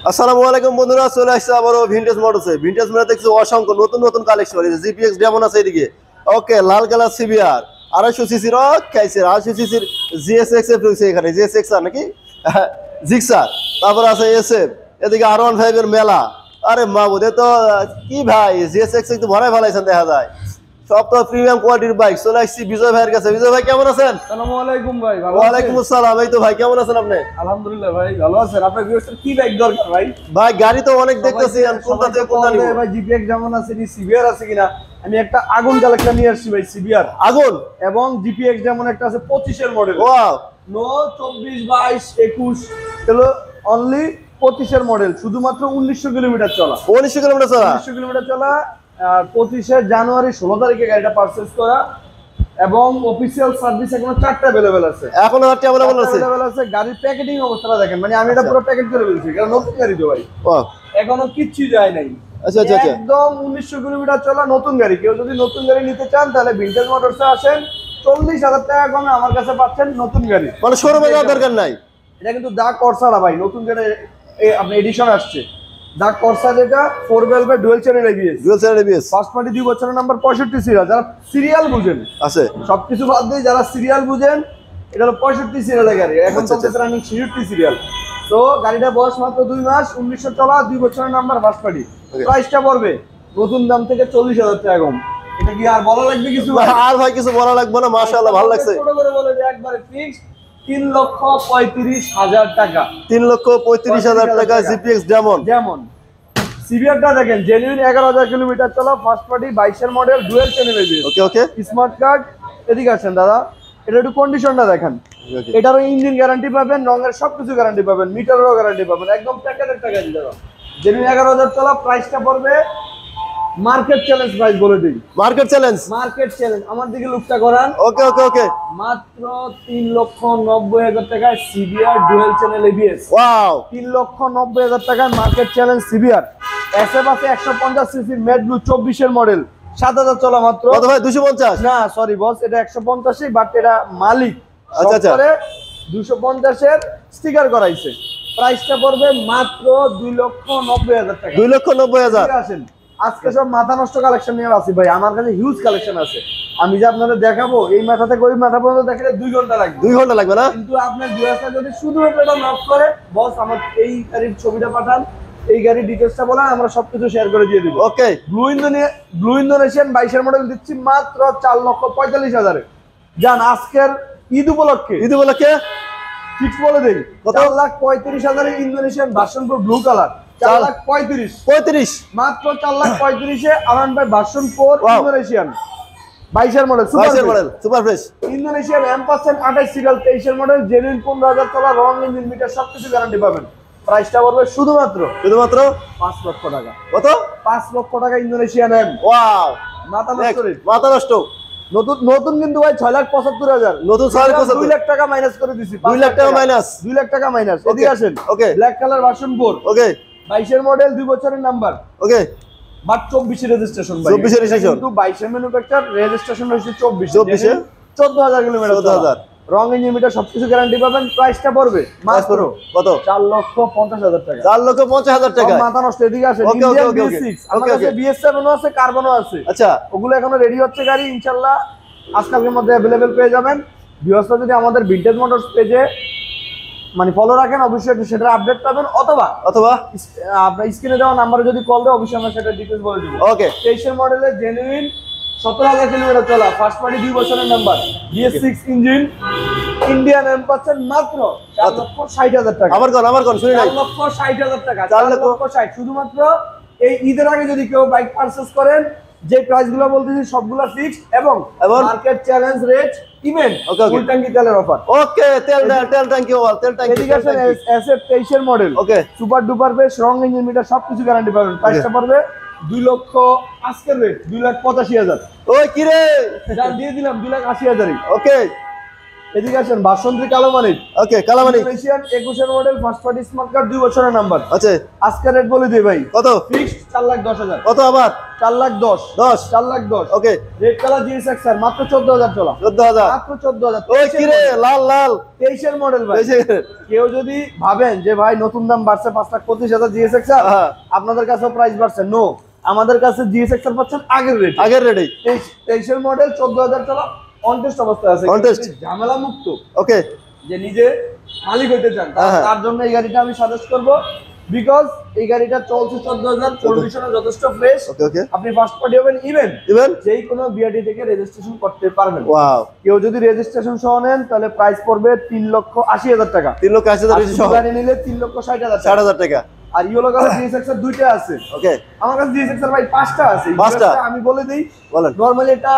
আসসালামু আলাইকুম বন্ধুরা, চলে আসছে আবারও ভিনটেজ মোটরসে। ভিনটেজ মোটর দেখছি অসংখ্য নতুন নতুন কালেকশন। জিপিএক্স ডেমন আছে এদিকে, ওকে লাল কালার সিবিআর 250 সিসির কাইছে 250 সিসির জিএসএক্স এফ রয়েছে এখানে, জিএসএক্স আর নাকি জিক্সার, তারপর আছে এসএফ, এদিকে R15 এর মেলা। আরে মাহমুদ, এ তো কি ভাই, জিএসএক্স একটু ভরাই ফেলাইছেন দেখা যায়। সব তো প্রিমিয়াম কোয়ালিটির বাইক। চলে আসছি বিজয় ভাইয়ের কাছে। বিজয় ভাই কেমন আছেন? আসসালামু আলাইকুম ভাই। ওয়ালাইকুম আসসালাম। এই তো ভাই, কেমন আছেন আপনি? আলহামদুলিল্লাহ ভাই, ভালো আছেন? আপনার ভিউয়ার্সের কি বাইক দরকার ভাই? ভাই গাড়ি তো অনেক দেখতেছি, কোনটা থেকে কোনটা নিব ভাই? জিপিএক্স যেমন আছে, সিবিআর আছে কিনা? আমি একটা আগুন কালেকশন নিয়ে আসছি ভাই, সিবিআর আগুন এবং জিপিএক্স যেমন একটা আছে 25 এর মডেল। ওয়াও, নো 24 22 21 হলো অনলি 25 এর মডেল, শুধুমাত্র 1900 কিলোমিটার চলা। 1900 কিলোমিটার চলা, 1900 কিলোমিটার চলা। আর 25 জানুয়ারি 16 তারিখে গাড়িটা পারচেজ করা এবং অফিসিয়াল সার্ভিস এখনো 4টা अवेलेबल আছে। এখনো 4টা अवेलेबल আছে। গাড়ির প্যাকেটিং অবস্থাটা দেখেন, মানে আমি এটা পুরো প্যাকেট করে ফেলছি, কারণ নতুন গাড়ি তো ভাই, ওয়াও, এখনো কিচ্ছু যায় নাই। আচ্ছা আচ্ছা আচ্ছা, একদম 1900 কিলোমিটার চলা নতুন গাড়ি। কেউ যদি নতুন গাড়ি নিতে চান তাহলে ভিনটেজ মোটরসে আসেন, 40,000 টাকা কমে আমার কাছে পাচ্ছেন নতুন গাড়ি। মানে শোরুমে যাওয়ার দরকার নাই। এটা কিন্তু দা করসারা ভাই, নতুন যেটা আপনার এডিশন আসছে দা করসা, যেটা 4 velvet dual channel ABS. Dual channel ABS, first party 2 বছরের নাম্বার 65 সিরিয়াল। যারা সিরিয়াল বুঝেন আছে সবকিছু বাদ দিয়ে, যারা সিরিয়াল বুঝেন, এটা হলো 65 সিরিয়ালের গাড়ি। এখন আচ্ছা, চলতেছে রানিং 66 সিরিয়াল। তো গাড়িটা বয়স মাত্র 2 মাস, 1900 চলা, 2 বছরের নাম্বার, ফার্স্ট পার্টি। প্রাইসটা পড়বে নতুন দাম থেকে 40,000 টাকা কম। এটা কি আর বলা লাগবে কিছু? আর ভাই কিছু বলা লাগবে না, মাশাআল্লাহ ভালো লাগছে। ছোট করে বলে যে একবারে ফিক্স 3,35,000 টাকা। 3,35,000 টাকা জিপিএক্স ডেমন। যেমন সিবিআরটা দেখেন, জেনুইন 11,000 কিলোমিটার চলা, ফার্স্ট পার্টি 22 এর মডেল, ডুয়াল চ্যানেল এবিএস। ওকে ওকে, স্মার্ট কার্ড। এদিকে আসেন দাদা, এটা একটু কন্ডিশনটা দেখেন। এটারও ইঞ্জিন গ্যারান্টি পাবেন, রঙের সবকিছু গ্যারান্টি পাবেন, মিটারেরও গ্যারান্টি পাবেন, একদম প্যাকেটের টাকা দিয়ে দেওয়া। জেনুইন 11,000 চলা, প্রাইসটা পড়বে মার্কেট চ্যালেঞ্জ প্রাইস বলে দিই। মার্কেট চ্যালেঞ্জ, মার্কেট চ্যালেঞ্জ, আমার দিকে লুকটা করান। ওকে ওকে ওকে, মাত্র 3,90,000 টাকায় CBR dual channel ABS. Wow, 3,90,000 টাকায় মার্কেট চ্যালেঞ্জ সিবিআর। এসএফ আছে 150 সিসি মেড ব্লু 24 এর মডেল, 7,000 চলা মাত্র। কত ভাই? 250 না সরি বস, এটা 150ই, বাট এটা মালিক আচ্ছা আচ্ছা 250 এর স্টিকার করাইছে। প্রাইসটা পড়বে মাত্র 2,90,000 টাকা। 2,90,000। আসেন, আজকে সব মাথা নষ্ট কালেকশন নিয়ে আসি ভাই, আমার কাছে হিউজ কালেকশন আছে। আমি যে আপনাদের দেখাবো, এই মাথা থেকে ওই মাথা পর্যন্ত দেখালে 2 ঘন্টা লাগবে। 2 ঘন্টা লাগবে না? কিন্তু আপনার ভিউয়ার্সরা যদি শুধু এটা নক করে, বস আমার এই গাড়ির ছবিটা পাঠান, এই গাড়ির ডিটেইলসটা বলেন, আমরা সবকিছু শেয়ার করে দিয়ে দিব। ওকে, ব্লু ইন্দোনেশিয়ান 22 এর মডেল দিচ্ছি মাত্র 4,45,000 এ। জান আজকের ঈদ উপলক্ষে, ঈদ উপলক্ষে ফিক্স বলে দেই, কত? 4,35,000 এ Indonesian version pro blue colour, 4,35,000 মাত্র। 4,35,000 এ আরান ভাই ভার্সন 4 ইন্দোনেশিয়ান 22 এর model, super fresh. Indonesian M% 28 serial 23 এর মডেল, জেনুইন 15,000 চলা, রং ইঞ্জিন মিটার সবকিছু গ্যারান্টি পাবেন। প্রাইসটা পড়বে শুধুমাত্র 5 লক্ষ টাকা। কত? 5 লক্ষ টাকা ইন্দোনেশিয়ান এম। ওয়াও, মাথা নষ্ট রে, মাথা নষ্ট। নতুন নতুন কিন্তু ভাই 6,75,000, নতুন 6,75,000, 2 লাখ টাকা মাইনাস করে দিছি। 2 লাখ টাকা মাইনাস, 2 লাখ টাকা মাইনাস। এদিকে আসেন, ওকে, ব্ল্যাক কালার ভার্সন 4, ওকে 22 এর মডেল, 2 বছরের নাম্বার, ওকে, বাট 24 এর রেজিস্ট্রেশন ভাই। 24 এর রেজিস্ট্রেশন, কিন্তু 22 এর ম্যানুফ্যাকচার, রেজিস্ট্রেশন হইছে 24 24 এ, 14,000 কিলোমিটার, 14,000, রং ইঞ্জিন মিটার সবকিছু গ্যারান্টি পাবেন। প্রাইসটা পড়বে মাত্র কত? 4,50,000 টাকা। 4,50,000 টাকা। মাথা নষ্ট। এদিকে আসেন, ওকে, ইন্ডিয়ান ওকে, ওকে, B6, ওকে, আমার কাছে ওকে। BS7 ও আছে, কার্বনও আছে। আচ্ছা, ওগুলো এখনো রেডি হচ্ছে গাড়ি, ইনশাআল্লাহ আজকালকের মধ্যে अवेलेबल পেয়ে যাবেন। ভিউয়ার্সরা যদি আমাদের ভিনটেজ মোটরস পেজে মানে ফলো রাখেন, অবশ্যই সেটা আপডেট পাবেন, অথবা আপনার স্ক্রিনে দেওয়া নাম্বারে যদি কল দেয়, অবশ্যই আমরা সেটা ডিটেইলস বলে দিব। ওকে, 23 এর মডেলের জেনুইন 17,000 কিলোমিটার চলা, ফার্স্ট পার্টি 2 বছরের number, BS6 engine, Indian M% মাত্র 4,60,000 টাকা। আমার কোন শুনি নাই, 4,60,000 টাকা। 4,60,000 শুধুমাত্র এই ঈদের আগে যদি কেউ বাইক পারচেজ করেন, যে প্রাইসগুলো বলতেছি সবগুলো ফিক্স এবং মার্কেট চ্যালেঞ্জ রেট, ইভেন ফুল ট্যাঙ্কি তেলের অফার। ওকে, তেল ট্যাঙ্কি ওভার, তেল ট্যাঙ্কি। এদিকে আসেন, SF 23 এর মডেল, ওকে, সুপার ডুপার বেশ, রং ইঞ্জিন মিটার সবকিছু গ্যারান্টি পাবেন। প্রাইসটা পড়বে 2 লক্ষ, আজকের রেট 2,85,000। ওই কি রে, জান দিয়ে দিলাম 2,80,000। ওকে, এদিকে আসেন বাসন্তী কালো মানিক। ওকে কালামানি ইন্দোনেশিয়ান 21 এর model first party smart card 2 বছরের নাম্বার। আচ্ছা আজকে রেট বলে দিই ভাই, কত ফিক্সড 4,10,000। কত আবার 4,10,000 10 4,10,000। Okay red colour GSX sir মাত্র 14,000 চলা, 14,000 মাত্র 14,000। ওই কি রে লাল লাল 23 এর মডেল ভাই। এই যে কেউ যদি ভাবেন যে ভাই নতুন দাম বাড়ছে 5,25,000 জিএসএক্স স্যার, হ্যাঁ। আপনাদের কাছে প্রাইস বাড়ছে, নো, আমাদের কাছে জিএসএক্স স্যার পাচ্ছেন আগের রেট। আগের রেডি 23 এর মডেল 14,000 চলা, অনটেস্ট অবস্থায় আছে, Contest। ঝামেলা মুক্ত, ওকে যে নিজে মালিক হইতে চান হ্যাঁ। তার জন্য এই গাড়িটা আমি সাজেস্ট করব, বিকজ এই গাড়িটা চলছে 14,000, কন্ডিশনে যথেষ্ট ফ্রেশ। ওকে ওকে আপনি ফার্স্ট পার্টি হবেন, ইভেন ইভেন যেই কোনো বিআরটি থেকে রেজিস্ট্রেশন করতে পারবেন। ওয়াও কেউ যদি রেজিস্ট্রেশন সহ নেন তাহলে প্রাইস পড়বে 3,80,000 টাকা। 3,80,000 রেডি সহ গাড়ি নিলে 3,60,000 টাকা। 60,000 টাকা আর ইয়েলো কালার জিএসএক্স এর দুইটা আছে, ওকে আমার কাছে জিএসএক্স এর ভাই 5টা আছে। পাঁচটা? আমি বলে দেই, বলেন নরমালি এটা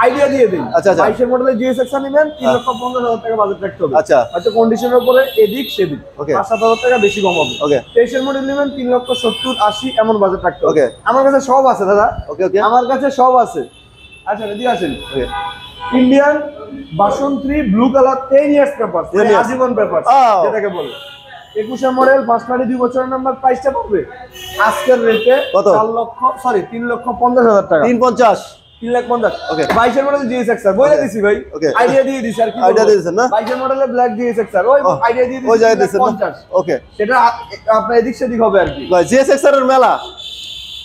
আইডিয়া দিয়ে দেই। আচ্ছা, আচ্ছা। 22 এর মডেলের জিএসএক্স নেবেন 3,50,000 টাকা বাজেট রাখতে হবে। আচ্ছা হয়তো কন্ডিশনের উপরে এদিক সেদিক Okay. 5,000 টাকা বেশি কম হবে। ওকে 23 এর মডেল নেবেন 3,70,000-80 এমন বাজেট রাখতে হবে। Okay. আমার কাছে সব আছে দাদা, ওকে ওকে আমার কাছে সব আছে। আচ্ছা রেডি আছেন? Okay Indian Basanti blue colour 10 years paper, 10 years। আজীবন পেপার Oh. যেটাকে বলে। 21 এর মডেল ফার্স্ট পার্টি 2 বছরের নাম্বার, প্রাইসটা পড়বে আজকের রেটে কত? 3,50,000 টাকা। 350 3,50,000 Okay. 22 এর মডেল জিএসএক্স স্যার বলে দিছি ভাই, Okay. আইডিয়া দিয়ে দিছি। আর কি Idea দিয়ে দিছেন না? 22 এর মডেলের ব্ল্যাক জিএসএক্স স্যার ওই Oh, আইডিয়া দিয়ে দিছি, ওই জায়গায় দিছেন না 50। ওকে সেটা আপনার এদিক সেদিক হবে আর কি। জিএসএক্স এর মেলা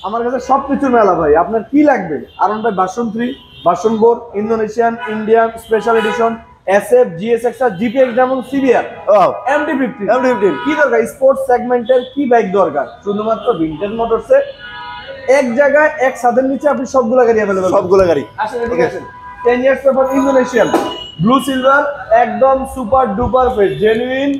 আমার কাছে সবকিছু মেলা ভাই, আপনার কি লাগবে? আরন ভাই বাসন্তী, বাসনবোর, Indonesian, Indian special edition, SF, GSX আর জিপিএক্স যেমন সিবিআর, ওয়াও MT-15 MT-15 কি দরকার? স্পোর্টস সেগমেন্টের কি বাইক দরকার? শুধুমাত্র ভিনটেজ মোটরসে এক জায়গায় এক ছাদের নিচে আপনি সবগুলো গাড়ি अवेलेबल, সবগুলো গাড়ি আসেন এদিকে আসেন। 10 years paper Indonesian blue silver, একদম super duper fresh, genuine,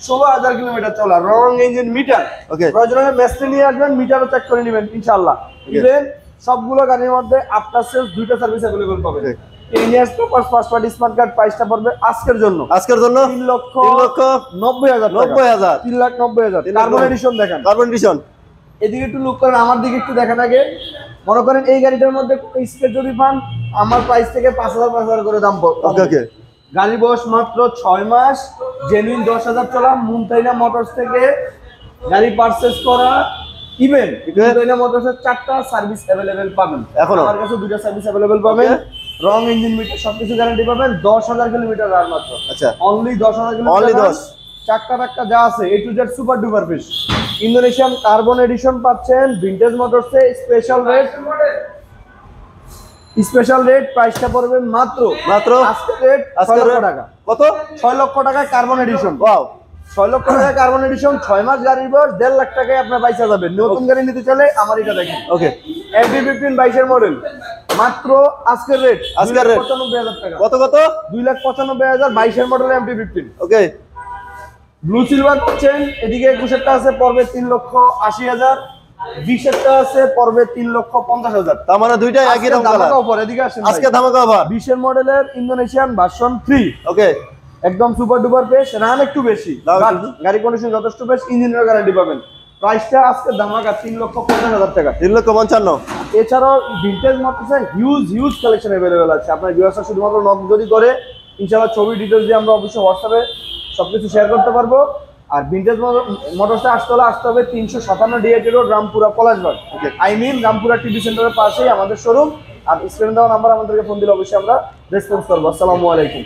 16,000 kilometre চলা, রং ইঞ্জিন মিটার। Okay. প্রয়োজনে মেসে নিয়ে আসবেন, মিটারও চেক করে নেবেন ইনশাআল্লাহ। ইভেন সবগুলো গাড়ির মধ্যে আফটার সেলস দুইটা সার্ভিস अवेलेबल পাবেন। Okay. 10 years paper first party smart card প্রাইসটা পড়বে আজকের জন্য আজকের জন্য 3,90,000 3,90,000 3,90,000 কার্বন এডিশন দেখেন। কার্বন এডিশন এদিকে একটু লুক করেন, আমার দিকে একটু দেখেন আগে। মনে করেন এই গাড়িটার মধ্যে স্পেস যদি পান, আমার প্রাইস থেকে 5,000 করে দাম পড়বে। ওকে ওকে গাড়ি বয়স মাত্র 6 মাস, জেনুইন 10,000 চলা, মুনতাইনা মোটরস থেকে গাড়ি পারচেজ করা। ইভেন মুনতাইনা মোটরসের 4টা সার্ভিস अवेलेबल পাবেন, এখনো? আমার কাছে 2টা সার্ভিস अवेलेबल পাবেন। রং ইঞ্জিন মিটার সবকিছু গ্যারান্টি পাবেন। 10,000 কিলোমিটার আর মাত্র, আচ্ছা অনলি 10,000 কিলোমিটার, Only 10 চাক্কা টাক্কা যা আছে A to Z super duper fish. Indonesian carbon addition পাচ্ছেন ভিনটেজ মোটরসে, স্পেশাল রেট প্রাইসটা পড়বে মাত্র আজকের রেট 6 লক্ষ টাকা। কত 6 লক্ষ টাকায় কার্বন এডিশন, ওয়াও 6 লক্ষ টাকায় কার্বন এডিশন, 6 মাস গাড়ির বয়স, 1.5 লাখ টাকায় আপনার বাইসা যাবে। নতুন গাড়ি নিতে চাইলে আমার এটা দেখেন, ওকে MT-15 22 এর মডেল, মাত্র আজকের রেট 2,95,000 টাকা। কত কত 2,95,000 22 এর মডেল MT-15। ওকে ব্লু সিলভার পাচ্ছেন, এদিকে 21 আছে পড়বে 3,80,000, 20 আছে পড়বে 3,50,000। তার মানে দুইটাই একই রকম কালার অফার, এদিকে আসেন আজকে ধামাকা অফার 20 এর মডেলের ইন্দোনেশিয়ান ভার্সন 3, ওকে একদম সুপার ডুপার ফ্রেশ, রান একটু বেশি, দাম but একটু গাড়ি কন্ডিশন যথেষ্ট ফ্রেশ, ইঞ্জিনের গ্যারান্টি পাবেন। প্রাইসটা আজকে ধামাকা 3,50,000 টাকা। 3,55,000 এছাড়াও ভিনটেজ মোটরসে হিউজ কালেকশন अवेलेबल আছে। আপনার ভিউয়ার্সরা শুধুমাত্র নক যদি করে, ইনশাআল্লাহ ছবি ডিটেইলস দিয়ে আমরা অবশ্যই হোয়াটসঅ্যাপে সবকিছু শেয়ার করতে পারবো। আর ভিনটেজ মোটরসে আসতে হবে 357 DIT road, Rampura, Palashbag. Rampura TV সেন্টারের পাশেই আমাদের শোরুম। আর স্ক্রিনে দেওয়া নাম্বার আমাদেরকে ফোন দিলে অবশ্যই আমরা রেসপন্স করবো। আসসালামু আলাইকুম।